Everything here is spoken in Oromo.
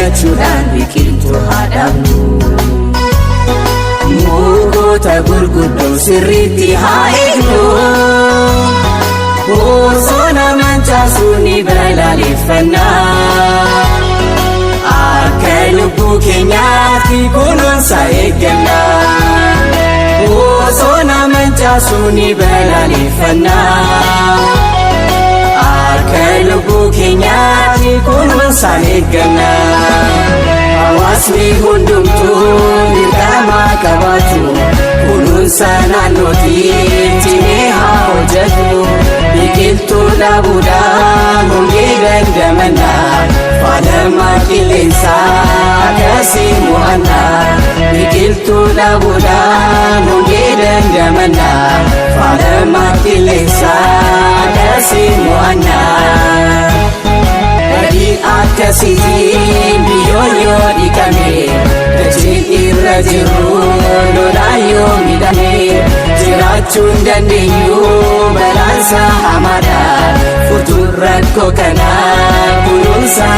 eeggachuudhaan biqiltuu haa dhaabnu. Mukoota gurguddoo sirriitti haa eegnu. Bosona mancaasuu ni balaaleffannaa. Akka lubbuu keenyaatti kunuunsa eegganna. Bosona mancaasuu ni balaaleffannaa. Akka lubbuu keenyaatti kunuunsa eegganna. Hawaasni hundumtuu dirqama qabaatu. Kunuunsa naannootiitti haa hojjetu. Biqiltuu dhaabuudhaan hongee dandamanna. Faalama qilleensaa akkasii mo'anna. Biqiltuu dhaabuudhaan hongee dandamanna. Faalama qilleensaa akkasii mo'anna. Badii akkasiitiin biyyoon yoo dhiqame. Dachiin irra jiru lolaan yoo miidhame. Jiraachuun dandeenyu balaansa hamaadha. Furtuun rakkoo kanaa kunuunsa